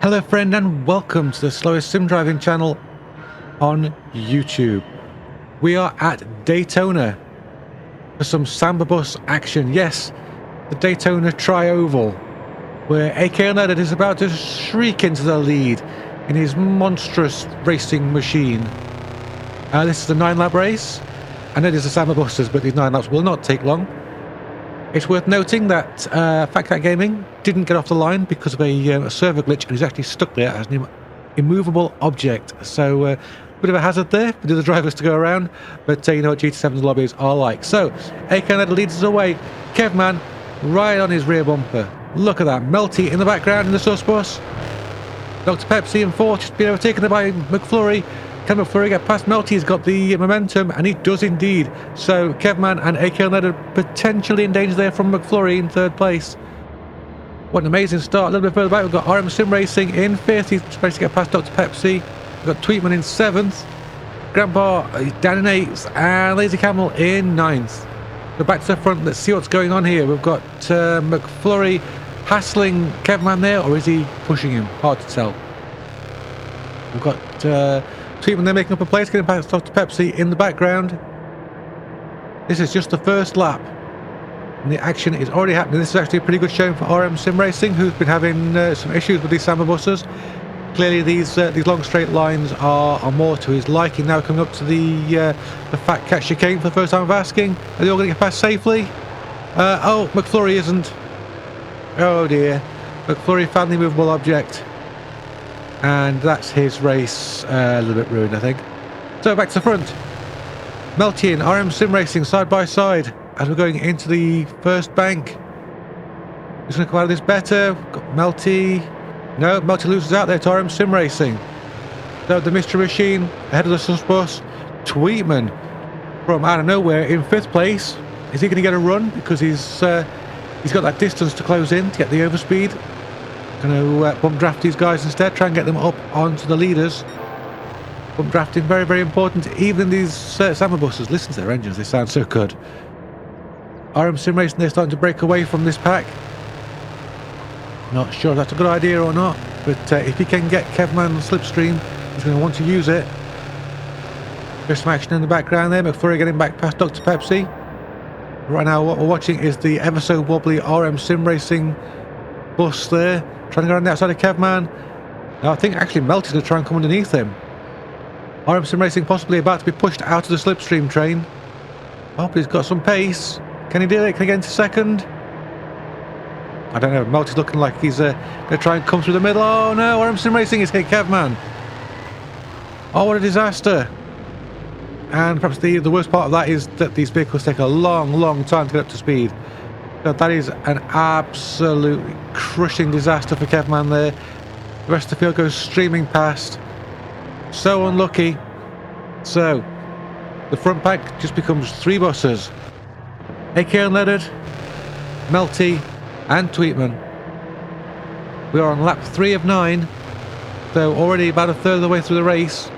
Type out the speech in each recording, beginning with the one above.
Hello friend and welcome to the slowest sim driving channel on YouTube. We are at Daytona for some Samba Bus action. Yes, the Daytona Tri-Oval, where AK Unleaded is about to shriek into the lead in his monstrous racing machine. This is a 9-lap race. I know there's the Samba Buses, but these 9 laps will not take long. It's worth noting that Fat Cat Gaming didn't get off the line because of a server glitch, and he's actually stuck there as an immovable object. So a bit of a hazard there for the other drivers to go around, but you know what GT7's lobbies are like. So AK leads us away. Kevman right on his rear bumper. Look at that. Melty in the background in the sus bus. Dr. Pepsi in fourth, just being overtaken by McFlurry. Can McFlurry get past Melty? He's got the momentum, and he does indeed. So Kevman and AK Unleaded potentially in danger there from McFlurry in third place. What an amazing start. A little bit further back, we've got RM Sim Racing in fifth. He's supposed to get past Dr. Pepsi. We've got Tweetman in seventh. Grandpa down in eighth, and Lazy Camel in ninth. So back to the front, let's see what's going on here. We've got McFlurry hassling Kevman there, or is he pushing him? Hard to tell. We've got Tweetman there making up a place, getting past Dr. Pepsi in the background. This is just the first lap, and the action is already happening. This is actually a pretty good showing for RM Sim Racing, who's been having some issues with these Samba buses. Clearly these long straight lines are more to his liking. Now coming up to the Fat Cat chicane for the first time of asking. Are they all going to get past safely? Oh, McFlurry isn't. Oh dear. McFlurry found the immovable object, and that's his race a little bit ruined, I think. So back to the front. Melty and RM Sim Racing side by side as we're going into the first bank. Who's going to come out of this better? We've got Melty. No, Melty loses out there to RM Sim Racing. So the Mystery Machine ahead of the sus bus. Tweetman from out of nowhere in fifth place. Is he going to get a run? Because he's got that distance to close in to get the overspeed. Going to bump draft these guys instead, try and get them up onto the leaders. Bump drafting, very, very important, even in these Samba buses. Listen to their engines, they sound so good. RM Sim Racing, they're starting to break away from this pack. Not sure if that's a good idea or not, but if he can get Kevman on slipstream, he's going to want to use it. There's some action in the background there. McFlurry getting back past Dr. Pepsi. Right now what we're watching is the ever so wobbly RM Sim Racing bus there, trying to go around the outside of Kevman. Now I think actually Melty's going to try and come underneath him. RM Sim Racing possibly about to be pushed out of the slipstream train. Oh, but he's got some pace. Can he do it? Can he get into second? I don't know. Melty's looking like he's going to try and come through the middle. Oh no, RM Sim Racing has hit Kevman. Oh, what a disaster. And perhaps the worst part of that is that these vehicles take a long time to get up to speed. So that is an absolutely crushing disaster for Kevman there. The rest of the field goes streaming past. So unlucky. So the front pack just becomes 3 buses. AK Unleaded, Melty and Tweetman. We are on lap 3 of 9, so already about a third of the way through the race.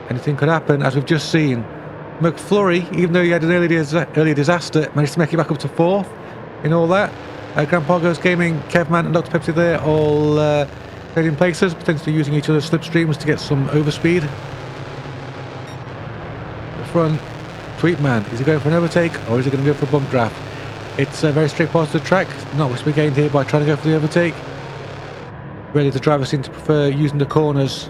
Anything could happen, as we've just seen. McFlurry, even though he had an early disaster, managed to make it back up to 4th in all that. Grandpa Goes Gaming, Kevman and Dr. Pepsi there all trading places, potentially using each other's slipstreams to get some overspeed. The front, Tweetman, is he going for an overtake or is he going to go for a bump draft? It's a very straight part of the track, not much to be gained here by trying to go for the overtake. Really the drivers seem to prefer using the corners,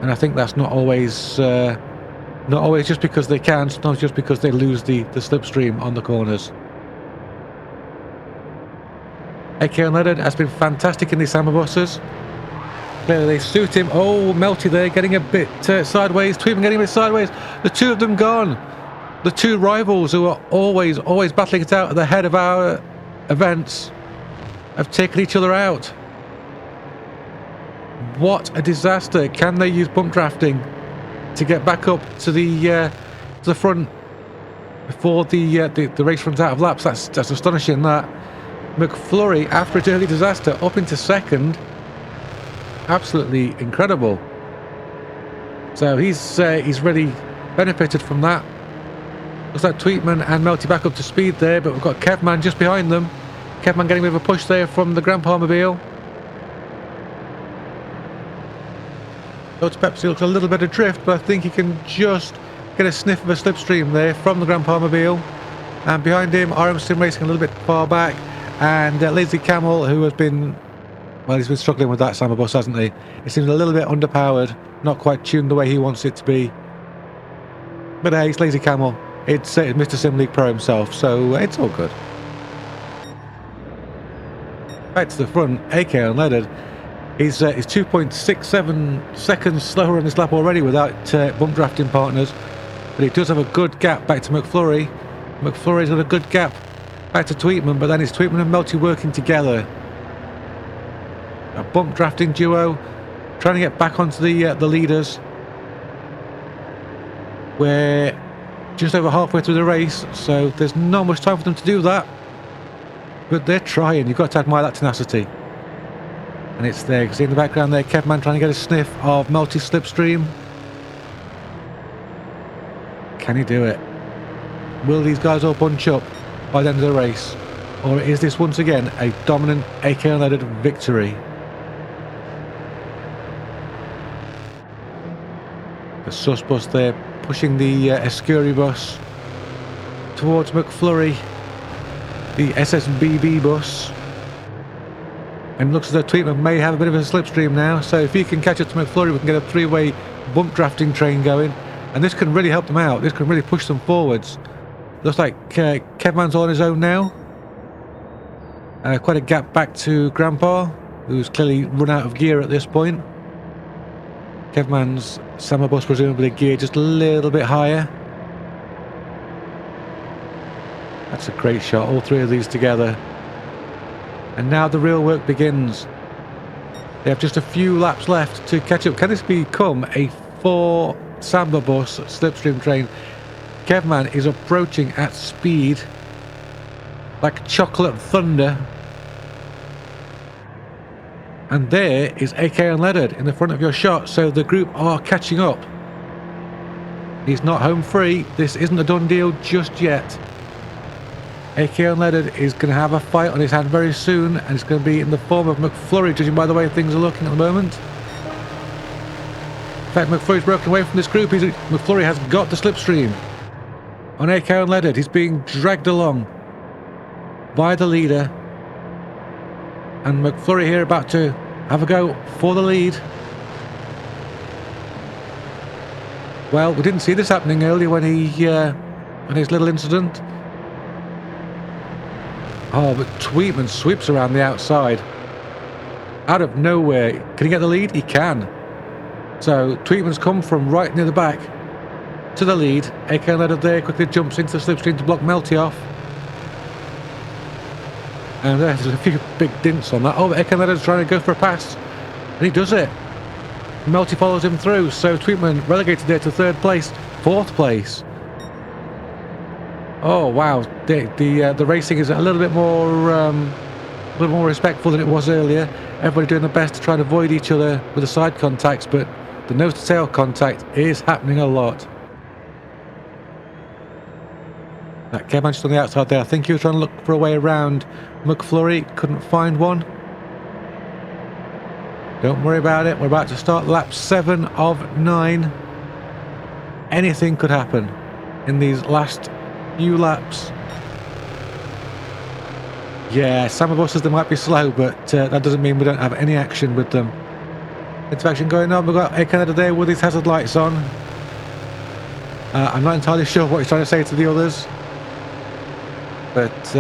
and I think that's not always just because they can, sometimes just because they lose the slipstream on the corners. AK Unleaded has been fantastic in these Samba buses. Clearly they suit him. Oh, Melty there getting a bit sideways. Tweetman getting a bit sideways. The two of them gone. The two rivals who are always battling it out at the head of our events have taken each other out. What a disaster. Can they use bump drafting to get back up to the front before the race runs out of laps? That's astonishing. That McFlurry, after its early disaster, up into second. Absolutely incredible. So he's really benefited from that. Looks like Tweetman and Melty back up to speed there, but we've got Kevman just behind them. Kevman getting a bit of a push there from the Grandpa Mobile. Dr. Pepsi looks a little bit adrift, but I think he can just get a sniff of a slipstream there from the Grandpa Mobile. And behind him, RM Sim Racing a little bit far back. And Lazy Camel, who has been... well, he's been struggling with that Samba Bus, hasn't he? It seems a little bit underpowered, not quite tuned the way he wants it to be. But hey, it's Lazy Camel. It's Mr. Sim League Pro himself, so it's all good. Back to the front, AK unleaded. He's 2.67 seconds slower on this lap already without bump drafting partners. But he does have a good gap back to McFlurry. McFlurry's got a good gap back to Tweetman, but then it's Tweetman and Melty working together. A bump drafting duo, trying to get back onto the leaders. We're just over halfway through the race, so there's not much time for them to do that. But they're trying. You've got to admire that tenacity. And it's there. You can see in the background there, Kevman trying to get a sniff of Melty's slipstream. Can he do it? Will these guys all bunch up by the end of the race? Or is this once again a dominant AK unleaded victory? The Sus bus there pushing the Escuri bus towards McFlurry. The SSBB bus. And looks as though Tweetman may have a bit of a slipstream now. So if he can catch up to McFlurry, we can get a three-way bump drafting train going. And this can really help them out. This can really push them forwards. Looks like Kevman's all on his own now. Quite a gap back to Grandpa, who's clearly run out of gear at this point. Kevman's Samba Bus presumably geared just a little bit higher. That's a great shot, all three of these together. And now the real work begins. They have just a few laps left to catch up. Can this become a 4 Samba Bus slipstream train? Kevman is approaching at speed like chocolate thunder. And there is AK Unleaded in the front of your shot, so the group are catching up. He's not home free. This isn't a done deal just yet. AK Unleaded is going to have a fight on his hand very soon, and it's going to be in the form of McFlurry, judging by the way things are looking at the moment. In fact, McFlurry's broken away from this group. McFlurry has got the slipstream on AK Unleaded. He's being dragged along by the leader. And McFlurry here about to have a go for the lead. Well, we didn't see this happening earlier when when his little incident. Oh, but Tweetman sweeps around the outside. Out of nowhere. Can he get the lead? He can. So Tweetman's come from right near the back to the lead. AK Unleaded there quickly jumps into the slipstream to block Melty off. And there's a few big dints on that. Oh, AK Unleaded's trying to go for a pass. And he does it. Melty follows him through. So Tweetman relegated there to 3rd place. 4th place. Oh, wow. The racing is a little bit more respectful than it was earlier. Everybody doing their best to try and avoid each other with the side contacts. But the nose-to-tail contact is happening a lot. That Kevman just on the outside there. I think he was trying to look for a way around McFlurry. Couldn't find one. Don't worry about it. We're about to start lap 7 of 9. Anything could happen in these last few laps. Yeah, Samba Buses, they might be slow, but that doesn't mean we don't have any action with them. Bits of action going on. We've got AK Unleaded there with his hazard lights on. I'm not entirely sure what he's trying to say to the others. But,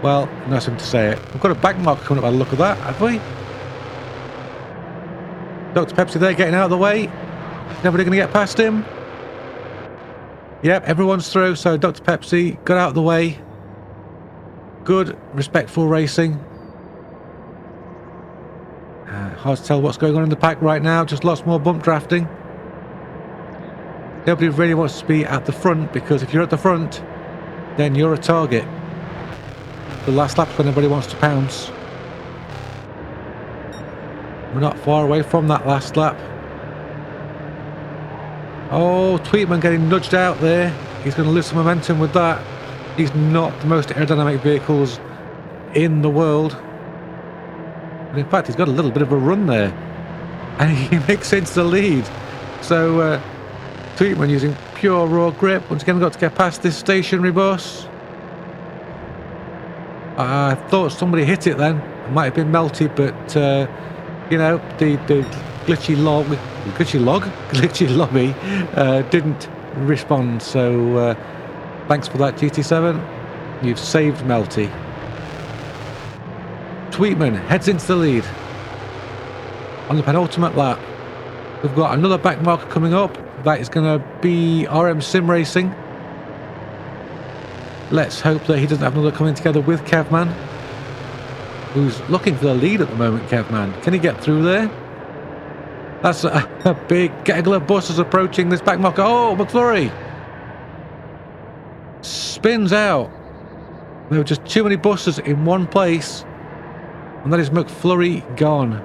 well, nice of him to say it. We've got a back marker coming up by the look of that, have we? Dr. Pepsi there getting out of the way. Nobody going to get past him. Yep, everyone's through, so Dr. Pepsi got out of the way. Good, respectful racing. Hard to tell what's going on in the pack right now. Just lots more bump drafting. Nobody really wants to be at the front, because if you're at the front, then you're a target. The last lap's when everybody wants to pounce. We're not far away from that last lap. Oh, Tweetman getting nudged out there. He's going to lose some momentum with that. He's not the most aerodynamic vehicles in the world. But in fact, he's got a little bit of a run there. and he makes it into the lead. So Tweetman using pure raw grip. Once again, got to get past this stationary bus. I thought somebody hit it then. It might have been Melty, but you know, the glitchy lobby didn't respond. So thanks for that, GT7. You've saved Melty. Tweetman heads into the lead on the penultimate lap. We've got another back marker coming up. That is going to be RM Sim Racing. Let's hope that he doesn't have another coming together with Kevman, who's looking for the lead at the moment. Kevman, can he get through there? That's a big Gegler bus is approaching this back marker. Oh, McFlurry spins out. There were just too many buses in one place, and that is McFlurry gone.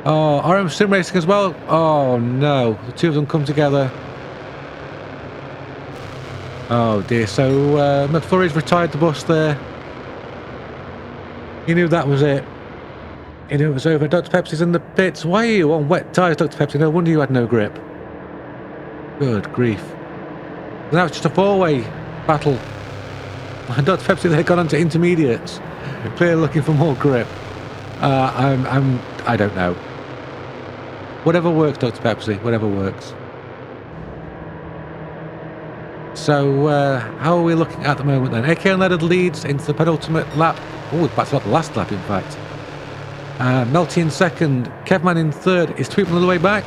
Oh, RM Sim Racing as well. Oh no, the two of them come together. Oh dear, so McFlurry's retired the bus there. He knew that was it. He knew it was over. Dr. Pepsi's in the pits. Why are you on wet tyres, Dr. Pepsi? No wonder you had no grip. Good grief. Now it's just a four-way battle. And Dr. Pepsi, they've gone on to intermediates. Clearly looking for more grip. I don't know. Whatever works, Dr. Pepsi. Whatever works. So, how are we looking at the moment then? AK Unleaded leads into the penultimate lap. Oh, that's not the last lap, in fact. Melty in second. Kevman in third. Is Tweetman all the way back?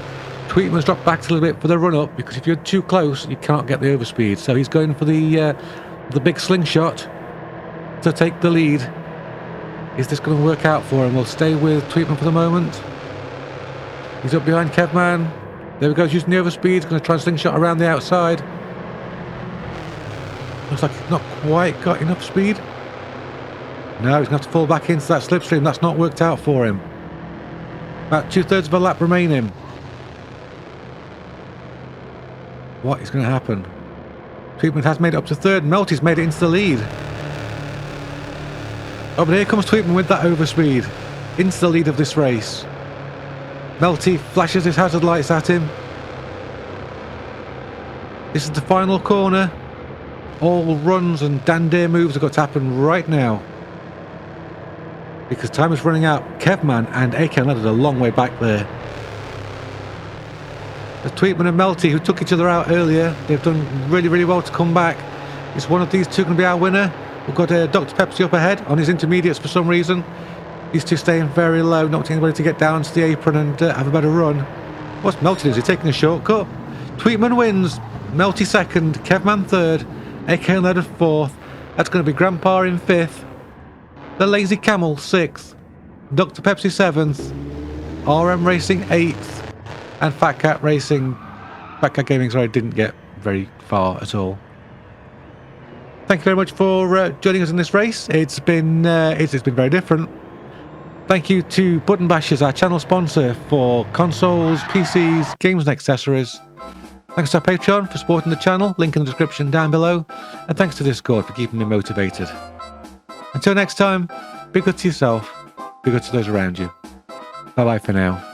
Tweetman's dropped back a little bit for the run-up, because if you're too close, you can't get the overspeed. So he's going for the big slingshot to take the lead. Is this going to work out for him? We'll stay with Tweetman for the moment. He's up behind Kevman. There we go, he's using the overspeed. He's going to try and slingshot around the outside. Looks like he's not quite got enough speed. No, he's going to have to fall back into that slipstream. That's not worked out for him. About 2/3 of a lap remaining. What is going to happen? Tweetman has made it up to third. Melty's made it into the lead. Oh, but here comes Tweetman with that overspeed. Into the lead of this race. Melty flashes his hazard lights at him. This is the final corner. All runs and dandier moves have got to happen right now, because time is running out. Kevman and AK Unleaded are a long way back there. The Tweetman and Melty, who took each other out earlier, they've done really, really well to come back. Is one of these two going to be our winner? We've got Dr. Pepsi up ahead on his intermediates for some reason. These two staying very low, not anybody to get down to the apron and have a better run. What's Melty doing? Is he taking a shortcut? Tweetman wins. Melty second. Kevman third. AK Unleaded fourth. That's going to be Grandpa in fifth. The Lazy Camel sixth. Dr. Pepsi seventh. RM Racing eighth. And Fat Cat Gaming, sorry, didn't get very far at all. Thank you very much for joining us in this race. It's been very different. Thank you to Button Bashers, our channel sponsor for consoles, PCs, games and accessories. Thanks to our Patreon for supporting the channel, link in the description down below. And thanks to Discord for keeping me motivated. Until next time, be good to yourself, be good to those around you. Bye bye for now.